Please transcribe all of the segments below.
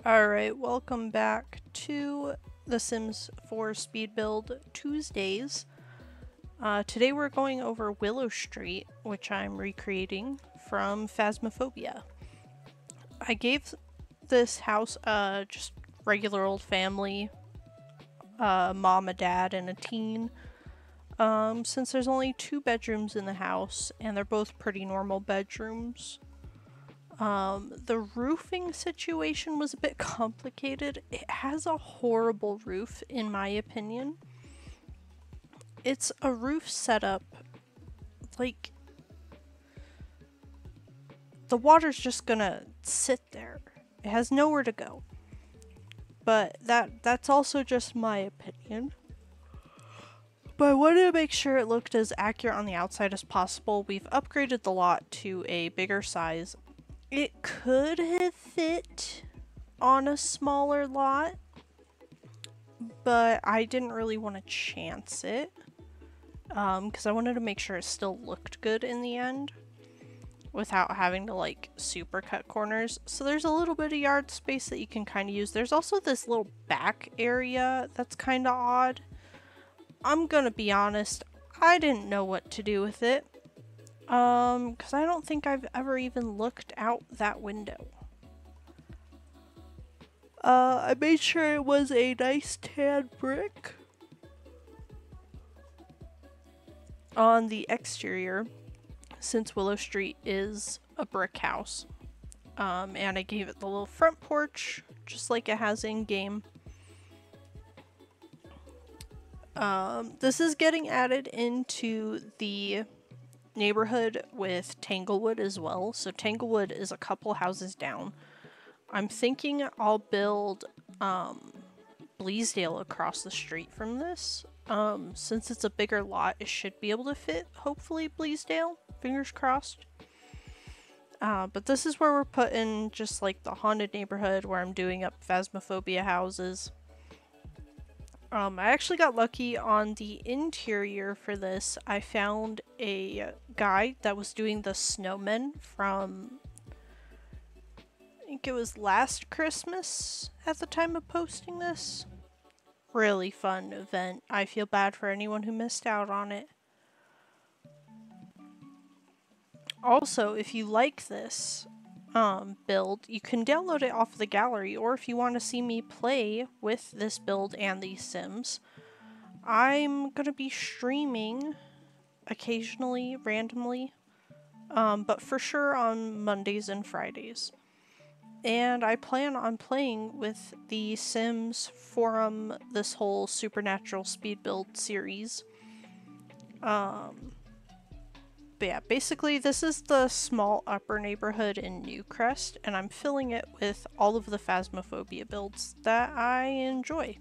Alright, welcome back to The Sims 4 Speed Build Tuesdays. Today we're going over Willow Street, which I'm recreating from Phasmophobia. I gave this house just regular old family, mom, a dad, and a teen. Since there's only 2 bedrooms in the house, and they're both pretty normal bedrooms. The roofing situation was a bit complicated. It has a horrible roof, in my opinion. It's a roof setup, like, the water's just gonna sit there. It has nowhere to go. But that's also just my opinion. But I wanted to make sure it looked as accurate on the outside as possible. We've upgraded the lot to a bigger size. It could have fit on a smaller lot, but I didn't really want to chance it because I wanted to make sure it still looked good in the end without having to like super cut corners. So there's a little bit of yard space that you can kind of use. There's also this little back area that's kind of odd. I'm gonna be honest, I didn't know what to do with it. Because I don't think I've ever even looked out that window. I made sure it was a nice tan brick on the exterior, since Willow Street is a brick house. And I gave it the little front porch, just like it has in-game. This is getting added into the neighborhood with Tanglewood as well. So Tanglewood is a couple houses down. I'm thinking I'll build Bleasdale across the street from this. Since it's a bigger lot, it should be able to fit, hopefully, Bleasdale. Fingers crossed. But this is where we're putting just like the haunted neighborhood where I'm doing up Phasmophobia houses. I actually got lucky on the interior for this. I found a guy that was doing the snowmen from, I think it was last Christmas at the time of posting this. Really fun event. I feel bad for anyone who missed out on it. Also, if you like this build, you can download it off the gallery, or if you want to see me play with this build and these Sims, I'm gonna be streaming occasionally, randomly, but for sure on Mondays and Fridays. And I plan on playing with the Sims from this whole Supernatural Speed Build series. But yeah, basically this is the small upper neighborhood in Newcrest, and I'm filling it with all of the Phasmophobia builds that I enjoy.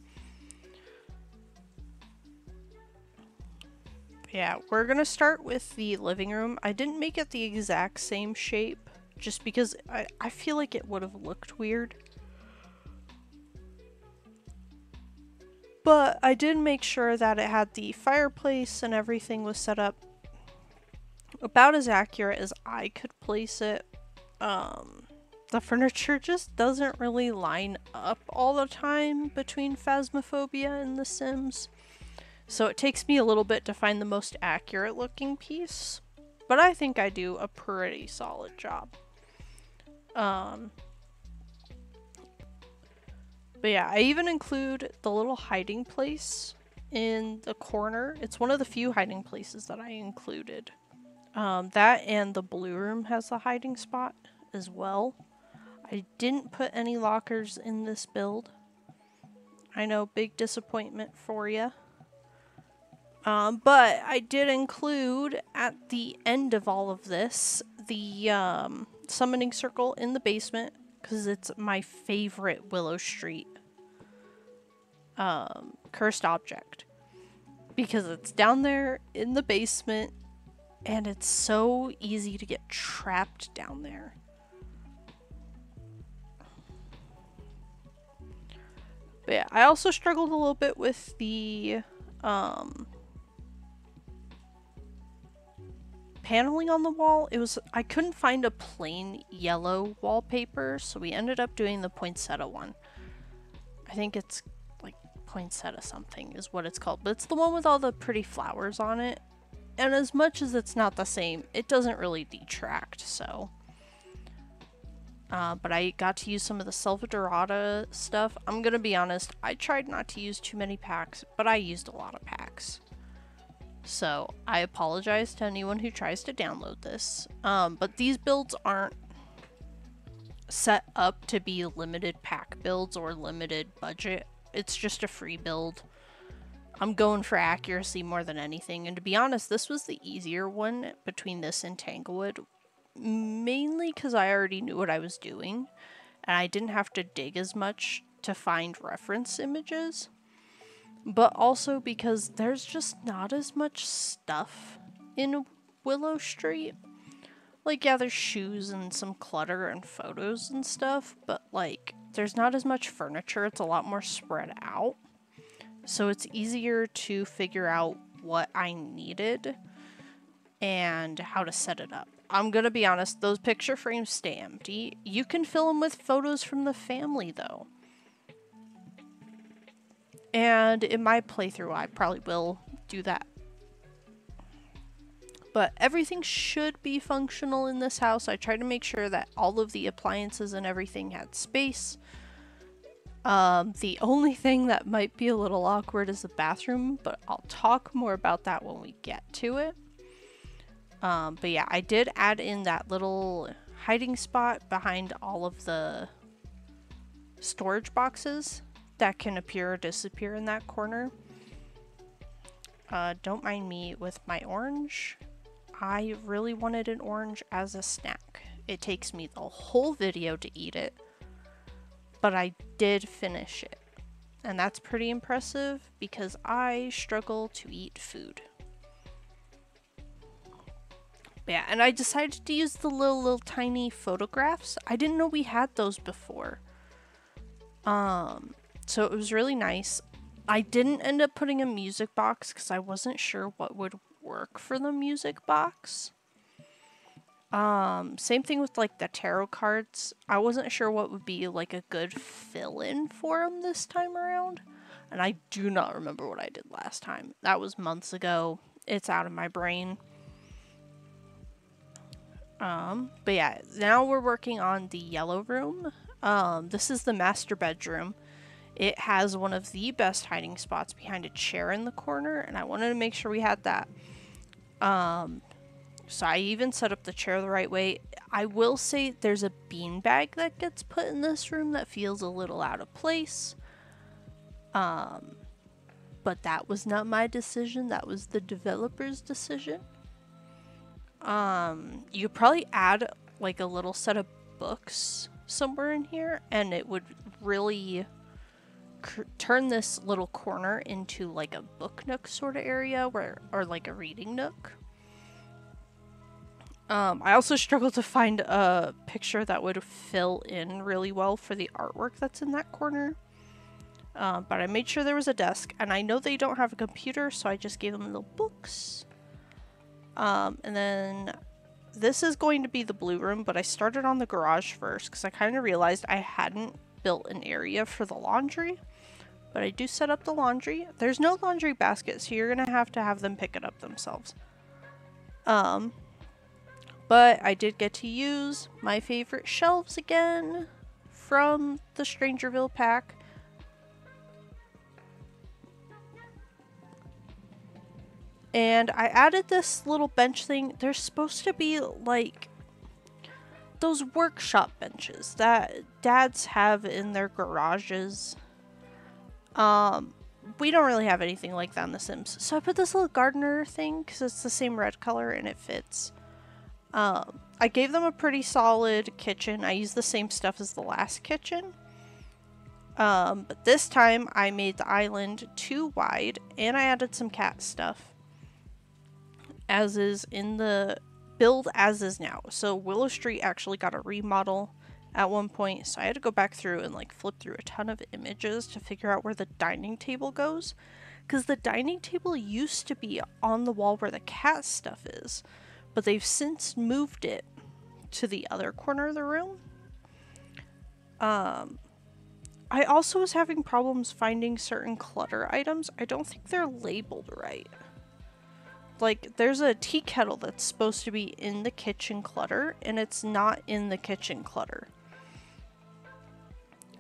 But yeah, we're gonna start with the living room. I didn't make it the exact same shape, just because I feel like it would have looked weird. But I did make sure that it had the fireplace and everything was set up about as accurate as I could place it. The furniture just doesn't really line up all the time between Phasmophobia and The Sims. So it takes me a little bit to find the most accurate looking piece. But I think I do a pretty solid job. But yeah, I even include the little hiding place in the corner. It's one of the few hiding places that I included. That and the blue room has a hiding spot as well. I didn't put any lockers in this build. I know, big disappointment for you. But I did include at the end of all of this the summoning circle in the basement, because it's my favorite Willow Street cursed object. Because it's down there in the basement. And it's so easy to get trapped down there. But yeah, I also struggled a little bit with the paneling on the wall, I couldn't find a plain yellow wallpaper, so we ended up doing the poinsettia one. I think it's like poinsettia something is what it's called, but it's the one with all the pretty flowers on it. And as much as it's not the same, it doesn't really detract, so. But I got to use some of the Selva Dorada stuff. I'm gonna be honest, I tried not to use too many packs, but I used a lot of packs. So I apologize to anyone who tries to download this. But these builds aren't set up to be limited pack builds or limited budget. It's just a free build. I'm going for accuracy more than anything, and to be honest, this was the easier one between this and Tanglewood. Mainly because I already knew what I was doing, and I didn't have to dig as much to find reference images. But also because there's just not as much stuff in Willow Street. Like, yeah, there's shoes and some clutter and photos and stuff, but like, there's not as much furniture. It's a lot more spread out. So it's easier to figure out what I needed and how to set it up. I'm gonna be honest, those picture frames stay empty. You can fill them with photos from the family, though. And in my playthrough, I probably will do that. But everything should be functional in this house. I try to make sure that all of the appliances and everything had space. The only thing that might be a little awkward is the bathroom, but I'll talk more about that when we get to it. But yeah, I did add in that little hiding spot behind all of the storage boxes that can appear or disappear in that corner. Don't mind me with my orange. I really wanted an orange as a snack. It takes me the whole video to eat it, but I did finish it. And that's pretty impressive because I struggle to eat food. Yeah, and I decided to use the little tiny photographs. I didn't know we had those before. So it was really nice. I didn't end up putting a music box because I wasn't sure what would work for the music box. Same thing with like the tarot cards. I wasn't sure what would be like a good fill-in for them this time around. And I do not remember what I did last time. That was months ago. It's out of my brain. But yeah, now we're working on the yellow room. This is the master bedroom. It has one of the best hiding spots behind a chair in the corner, and I wanted to make sure we had that. So I even set up the chair the right way. I will say there's a beanbag that gets put in this room that feels a little out of place. But that was not my decision. That was the developer's decision. You could probably add like a little set of books somewhere in here, and it would really turn this little corner into like a book nook sort of area or like a reading nook. I also struggled to find a picture that would fill in really well for the artwork that's in that corner. But I made sure there was a desk, and I know they don't have a computer, so I just gave them little books. And then this is going to be the blue room, but I started on the garage first because I kind of realized I hadn't built an area for the laundry. But I do set up the laundry. There's no laundry basket, so you're going to have them pick it up themselves. But I did get to use my favorite shelves again from the Strangerville pack. And I added this little bench thing. There's supposed to be like those workshop benches that dads have in their garages. We don't really have anything like that in The Sims. So I put this little gardener thing because it's the same red color and it fits. I gave them a pretty solid kitchen. I used the same stuff as the last kitchen. But this time I made the island too wide and I added some cat stuff. As is in the build as is now. So Willow Street actually got a remodel at one point, so I had to go back through and like flip through a ton of images to figure out where the dining table goes, because the dining table used to be on the wall where the cat stuff is, but they've since moved it to the other corner of the room. I also was having problems finding certain clutter items. I don't think they're labeled right. Like, there's a tea kettle that's supposed to be in the kitchen clutter, and it's not in the kitchen clutter.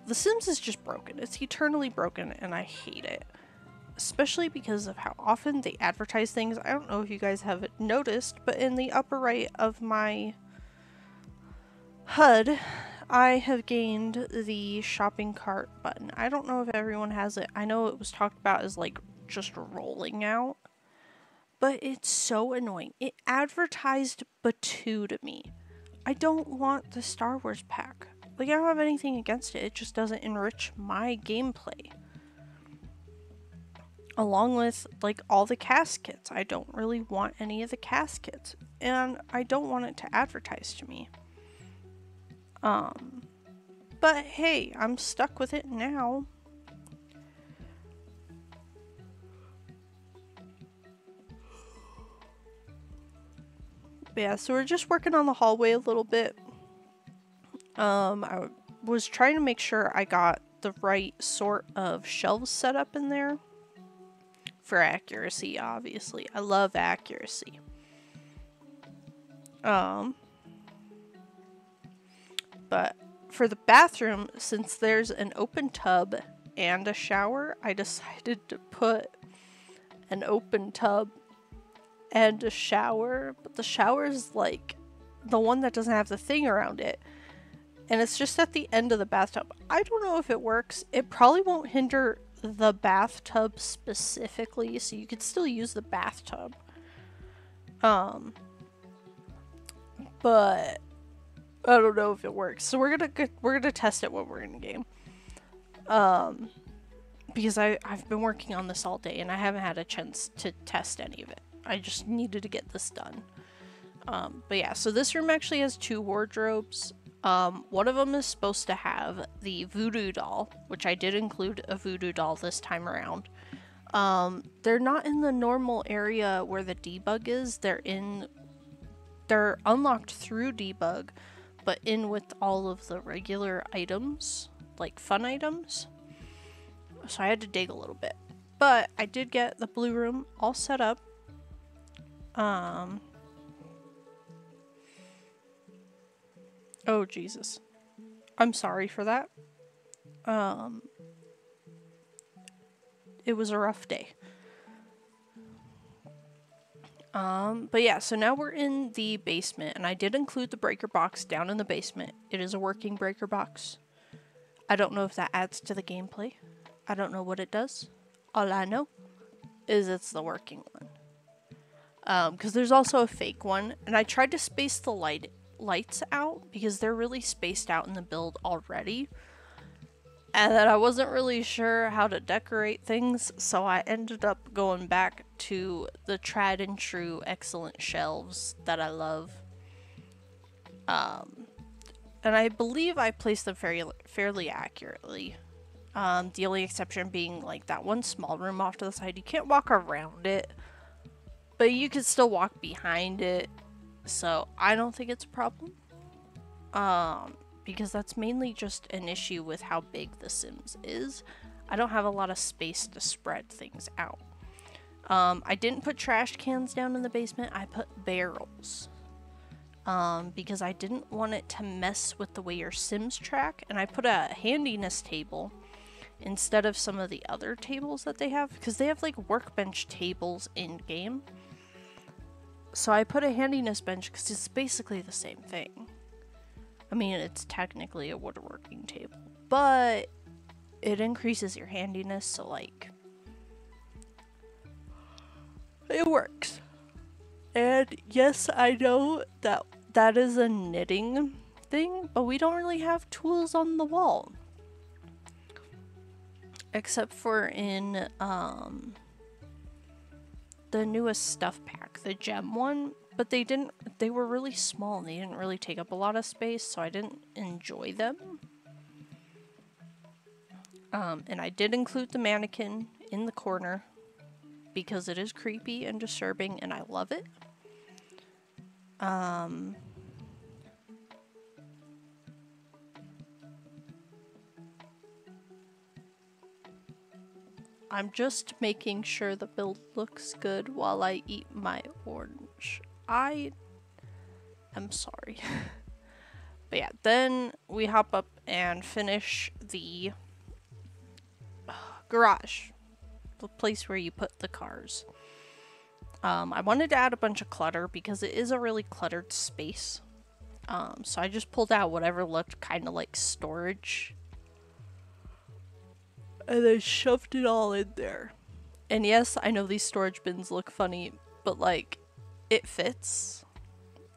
The Sims is just broken. It's eternally broken, and I hate it. Especially because of how often they advertise things. I don't know if you guys have noticed, but in the upper right of my HUD, I have gained the shopping cart button. I don't know if everyone has it. I know it was talked about as like just rolling out, but it's so annoying. It advertised Batu to me. I don't want the Star Wars pack. Like, I don't have anything against it. It just doesn't enrich my gameplay. Along with, like, all the caskets. I don't really want any of the caskets. And I don't want it to advertise to me. But hey, I'm stuck with it now. But yeah, so we're just working on the hallway a little bit. I was trying to make sure I got the right sort of shelves set up in there. For accuracy, obviously. I love accuracy. But for the bathroom, since there's an open tub and a shower, I decided to put an open tub and a shower. But the shower is like the one that doesn't have the thing around it. And it's just at the end of the bathtub. I don't know if it works. It probably won't hinder the bathtub specifically, so you could still use the bathtub. But I don't know if it works. So we're gonna test it when we're in the game. Because I've been working on this all day and I haven't had a chance to test any of it. I just needed to get this done. But yeah, so this room actually has 2 wardrobes. One of them is supposed to have the voodoo doll, which I did include a voodoo doll this time around. They're not in the normal area where the debug is. They're unlocked through debug, but in with all of the regular items, like fun items. So I had to dig a little bit. But I did get the blue room all set up. Oh, Jesus. I'm sorry for that. It was a rough day. But yeah, so now we're in the basement, and I did include the breaker box down in the basement. It is a working breaker box. I don't know if that adds to the gameplay. I don't know what it does. All I know is it's the working one. Because there's also a fake one, and I tried to space the lights out because they're really spaced out in the build already, and that I wasn't really sure how to decorate things, so I ended up going back to the tried and true excellent shelves that I love. And I believe I placed them fairly accurately. The only exception being like that one small room off to the side. You can't walk around it, but you can still walk behind it. So I don't think it's a problem. Because that's mainly just an issue with how big The Sims is. I don't have a lot of space to spread things out. I didn't put trash cans down in the basement. I put barrels. Because I didn't want it to mess with the way your Sims track. And I put a handiness table instead of some of the other tables that they have. Because they have like workbench tables in game. So I put a handiness bench because it's basically the same thing. I mean, it's technically a woodworking table, but it increases your handiness, so like, it works. And yes, I know that that is a knitting thing, but we don't really have tools on the wall. Except for in, the newest stuff pack, the gem one, but they were really small and they didn't really take up a lot of space, so I didn't enjoy them. And I did include the mannequin in the corner because it is creepy and disturbing and I love it. I'm just making sure the build looks good while I eat my orange. I am sorry. But yeah, then we hop up and finish the garage, the place where you put the cars. I wanted to add a bunch of clutter because it is a really cluttered space. So I just pulled out whatever looked kind of like storage and then shoved it all in there. And yes, I know these storage bins look funny, but like, it fits.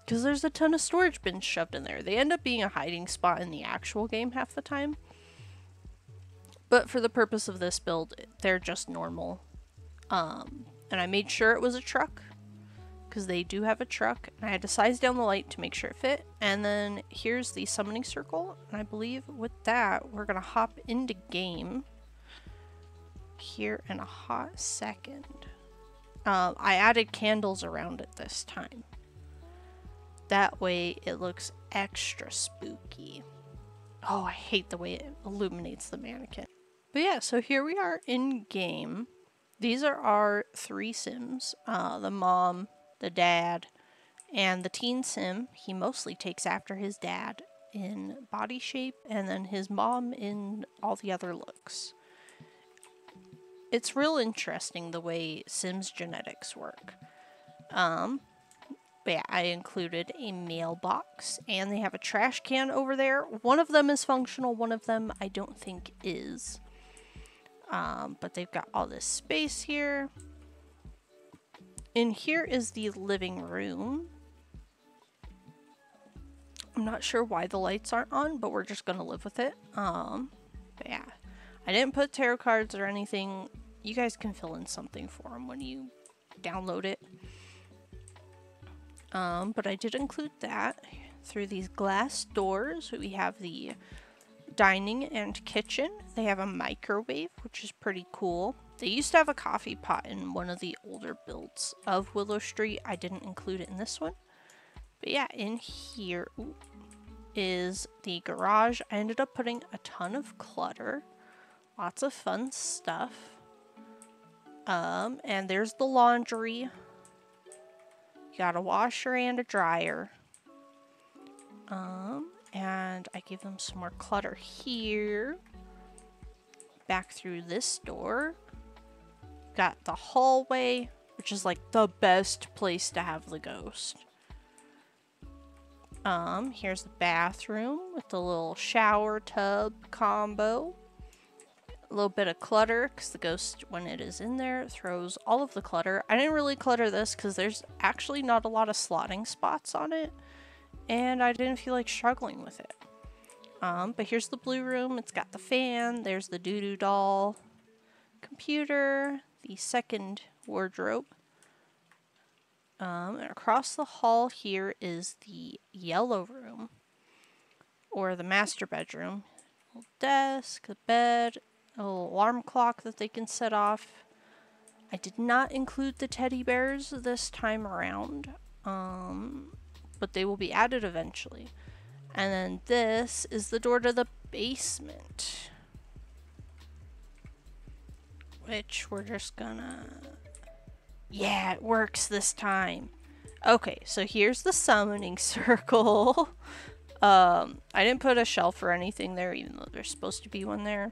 Because there's a ton of storage bins shoved in there. They end up being a hiding spot in the actual game half the time. But for the purpose of this build, they're just normal. And I made sure it was a truck, because they do have a truck. And I had to size down the light to make sure it fit. And then here's the summoning circle. And I believe with that, we're going to hop into game here in a hot second. I added candles around it this time. That way it looks extra spooky. Oh, I hate the way it illuminates the mannequin. But yeah, so here we are in game. These are our 3 Sims. The mom, the dad, and the teen Sim. He mostly takes after his dad in body shape, and then his mom in all the other looks. It's real interesting the way Sims genetics work. But yeah, I included a mailbox, and they have a trash can over there. One of them is functional, one of them I don't think is. But they've got all this space here. In here is the living room. I'm not sure why the lights aren't on, but we're just gonna live with it. But yeah, I didn't put tarot cards or anything. You guys can fill in something for them when you download it. But I did include that. Through these glass doors, we have the dining and kitchen. They have a microwave, which is pretty cool. They used to have a coffee pot in one of the older builds of Willow Street. I didn't include it in this one. But yeah, in here is the garage. I ended up putting a ton of clutter. Lots of fun stuff. And there's the laundry. You got a washer and a dryer. And I gave them some more clutter here. Back through this door. Got the hallway, which is like the best place to have the ghost. Here's the bathroom with the little shower tub combo. A little bit of clutter, because the ghost, when it is in there, throws all of the clutter. I didn't really clutter this, because there's actually not a lot of slotting spots on it. And I didn't feel like struggling with it. But here's the blue room. It's got the fan. There's the doo-doo doll. Computer. The second wardrobe. And across the hall here is the yellow room. Or the master bedroom. A little desk, a bed, a little alarm clock that they can set off. I did not include the teddy bears this time around. But they will be added eventually. And then this is the door to the basement. Which we're just gonna... Yeah, it works this time. Okay, so here's the summoning circle. I didn't put a shelf or anything there, even though there's supposed to be one there.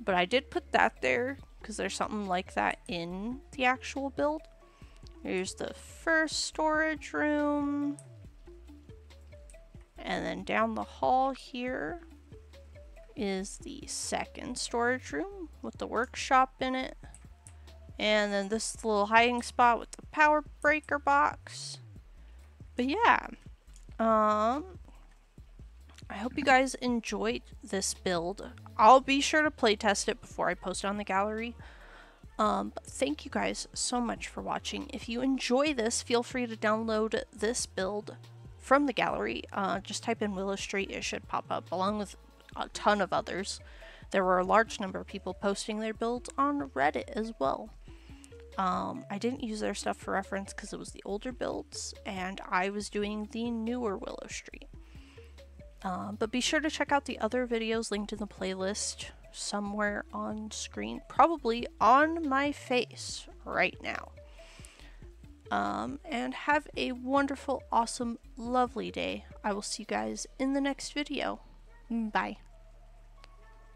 But I did put that there, because there's something like that in the actual build. Here's the first storage room. And then down the hall here is the second storage room with the workshop in it. And then this little hiding spot with the power breaker box. But yeah, I hope you guys enjoyed this build. I'll be sure to play test it before I post it on the gallery. But thank you guys so much for watching. If you enjoy this, feel free to download this build from the gallery. Just type in Willow Street, it should pop up, along with a ton of others. There were a large number of people posting their builds on Reddit as well. I didn't use their stuff for reference because it was the older builds, and I was doing the newer Willow Street. But be sure to check out the other videos linked in the playlist somewhere on screen, probably on my face right now. And have a wonderful, awesome, lovely day. I will see you guys in the next video. Bye.